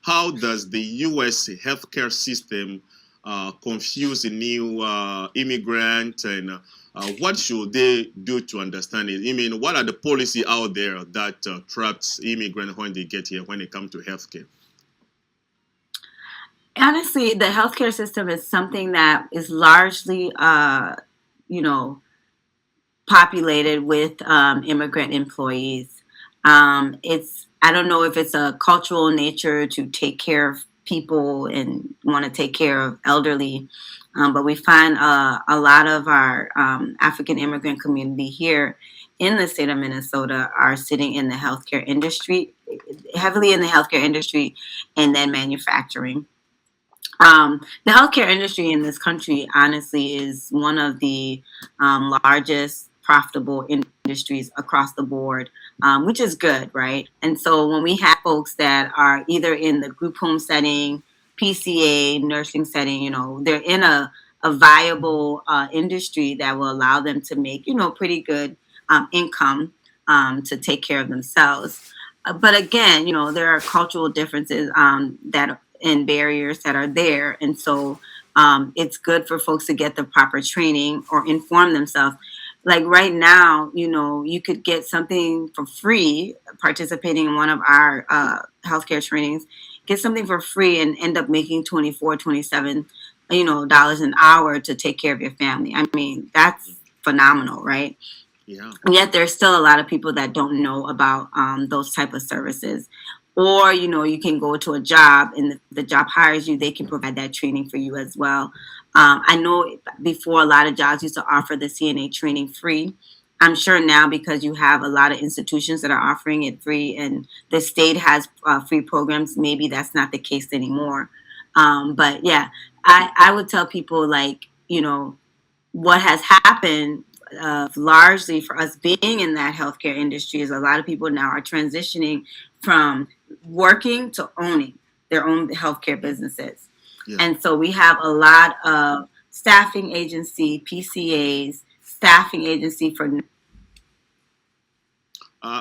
how does the U.S. healthcare system confuse the new immigrant, and what should they do to understand it? I mean, what are the policy out there that traps immigrants when they get here, when it comes to healthcare? Honestly, the healthcare system is something that is largely, you know, populated with immigrant employees. It's I don't know if it's a cultural nature to take care of people and want to take care of elderly, but we find a lot of our African immigrant community here in the state of Minnesota are sitting in the healthcare industry, heavily in the healthcare industry, and then manufacturing. The healthcare industry in this country, honestly, is one of the largest profitable industries across the board, which is good, right? And so when we have folks that are either in the group home setting, PCA, nursing setting, they're in a viable industry that will allow them to make, pretty good income to take care of themselves. But again, there are cultural differences that and barriers that are there. And so it's good for folks to get the proper training or inform themselves. Like right now, you could get something for free participating in one of our healthcare trainings, get something for free and end up making 24, 27, dollars an hour to take care of your family. I mean, that's phenomenal, right? Yeah. Yet there's still a lot of people that don't know about those type of services. Or you can go to a job and the job hires you, they can provide that training for you as well. I know before a lot of jobs used to offer the CNA training free. I'm sure now, because you have a lot of institutions that are offering it free and the state has free programs, maybe that's not the case anymore. But yeah, I would tell people, like, what has happened largely for us being in that healthcare industry is a lot of people now are transitioning from working to owning their own healthcare businesses. Yeah. And so we have a lot of staffing agency, PCAs, staffing agency for.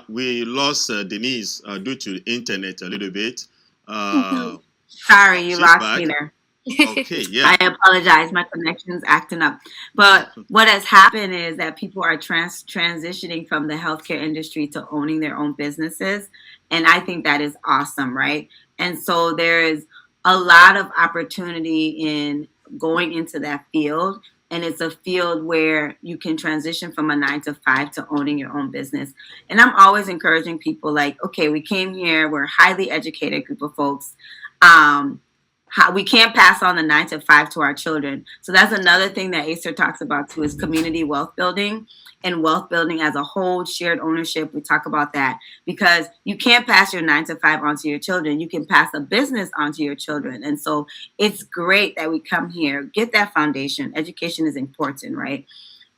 We lost Denise due to the internet a little bit. Uh, Sorry, you she's lost me back. there. Okay, yeah. I apologize. My connection's acting up. But what has happened is that people are transitioning from the healthcare industry to owning their own businesses. And I think that is awesome, right? And so there is a lot of opportunity in going into that field. And it's a field where you can transition from a 9 to 5 to owning your own business. And I'm always encouraging people, like, okay, we came here, we're a highly educated group of folks. We can't pass on the 9 to 5 to our children. So that's another thing that ACER talks about too, is community wealth building and wealth building as a whole, shared ownership. We talk about that because you can't pass your 9 to 5 onto your children. You can pass a business onto your children. And so it's great that we come here, get that foundation. Education is important, right?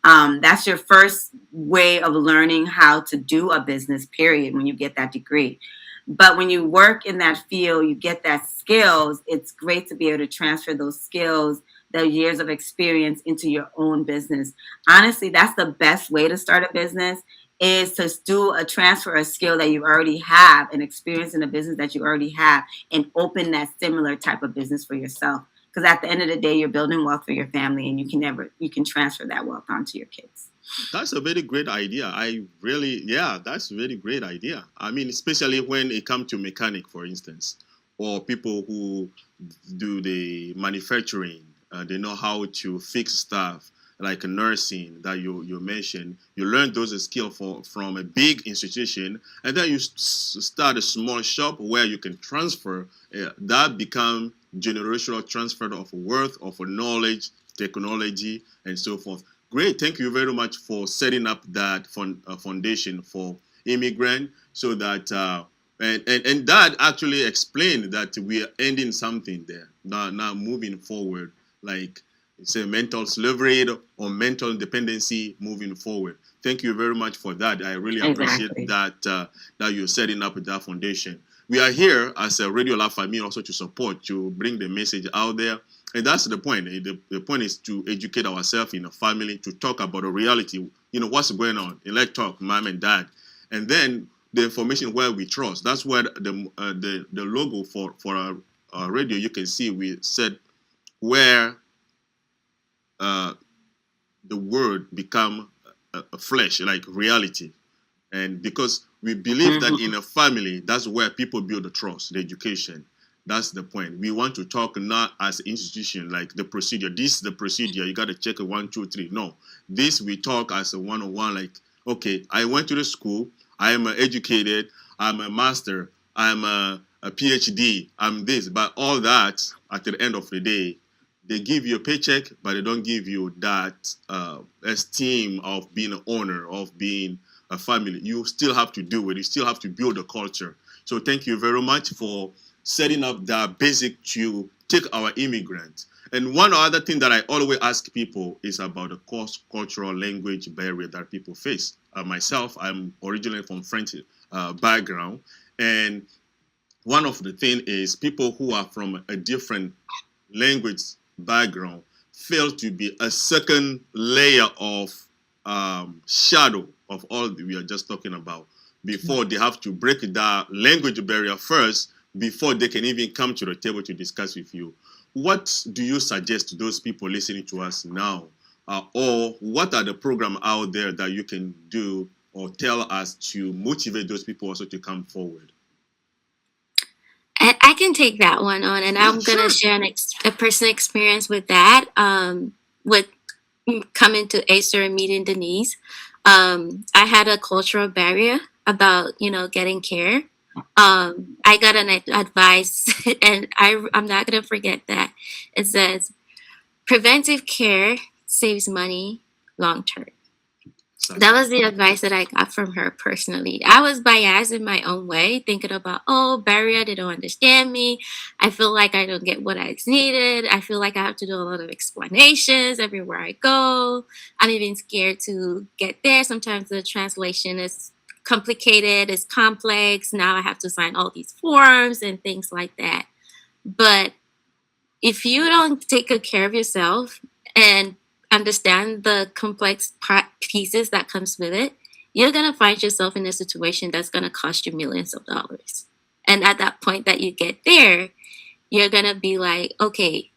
That's your first way of learning how to do a business, period, when you get that degree. But when you work in that field, you get that skills. It's great to be able to transfer those skills, the years of experience, into your own business. Honestly, that's the best way to start a business, is to do a transfer of skill that you already have and experience in a business that you already have and open that similar type of business for yourself. Because at the end of the day, you're building wealth for your family, and you can transfer that wealth onto your kids. That's a very great idea. Yeah, that's a very great idea. I mean, especially when it comes to mechanic, for instance, or people who do the manufacturing. They know how to fix stuff, like nursing that you mentioned. You learn those skills from a big institution, and then you start a small shop where you can transfer. That become generational transfer of wealth, of knowledge, technology, and so forth. Great. Thank you very much for setting up that foundation for immigrant, so that and that actually explained that we are ending something there. Now moving forward, like say mental slavery or mental dependency moving forward. Thank you very much for that. I really appreciate Exactly. that you're setting up that foundation. We are here as a Radio La Famille also to support, to bring the message out there. And that's the point. The point is to educate ourselves in a family, to talk about the reality, what's going on. And let's talk, mom and dad. And then the information where we trust. That's where the logo for our radio, you can see we said where the word become a flesh, like reality. And because we believe that in a family, that's where people build the trust, the education. That's the point. We want to talk not as an institution, like the procedure. This is the procedure. You got to check it 1, 2, 3. No, this we talk as a one-on-one. Like, okay, I went to the school. I am educated. I'm a master. I'm a PhD. I'm this. But all that, at the end of the day, they give you a paycheck, but they don't give you that esteem of being an owner, of being a family. You still have to do it. You still have to build a culture. So thank you very much for setting up that basic to take our immigrants. And one other thing that I always ask people is about the cultural language barrier that people face. Myself, I'm originally from French background. And one of the things is people who are from a different language background fail to be a second layer of shadow of all that we are just talking about before they have to break that language barrier first before they can even come to the table to discuss with you. What do you suggest to those people listening to us now? Or what are the programs out there that you can do or tell us to motivate those people also to come forward? I can take that one on, and I'm going to share a personal experience with that, with coming to ACER and meeting Denise. I had a cultural barrier about, getting care. I got an advice, and I'm not going to forget that. It says, preventive care saves money long term. That was the advice that I got from her personally. I was biased in my own way, thinking about, barrier, they don't understand me. I feel like I don't get what I needed. I feel like I have to do a lot of explanations everywhere I go. I'm even scared to get there. Sometimes the translation is complicated, it's complex. Now I have to sign all these forms and things like that. But if you don't take good care of yourself and understand the complex pieces that comes with it, you're going to find yourself in a situation that's going to cost you millions of dollars. And at that point that you get there, you're going to be like, okay,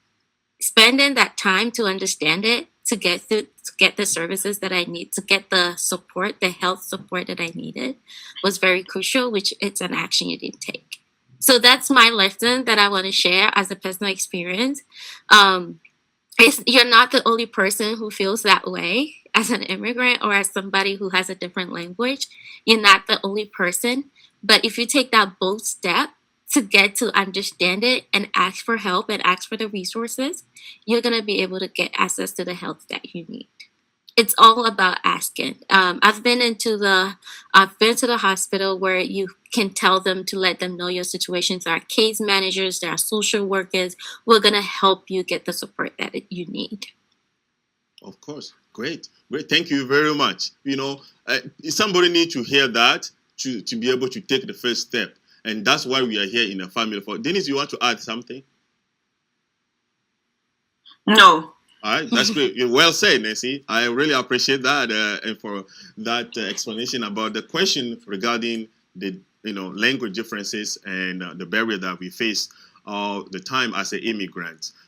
spending that time to understand it, to get the services that I need, to get the support, the health support that I needed was very crucial, which it's an action you didn't take. So that's my lesson that I want to share as a personal experience. You're not the only person who feels that way as an immigrant or as somebody who has a different language. You're not the only person. But if you take that bold step to get to understand it and ask for help and ask for the resources, you're going to be able to get access to the help that you need. It's all about asking. I've been to the hospital where you can tell them to let them know your situations. There are case managers, there are social workers. We're going to help you get the support that you need. Of course. Great. Thank you very much. Somebody needs to hear that to be able to take the first step. And that's why we are here in a family. Denise, you want to add something? No. All right, that's great. You're well said, Nancy. I really appreciate that and for that explanation about the question regarding the language differences and the barrier that we face all the time as an immigrant.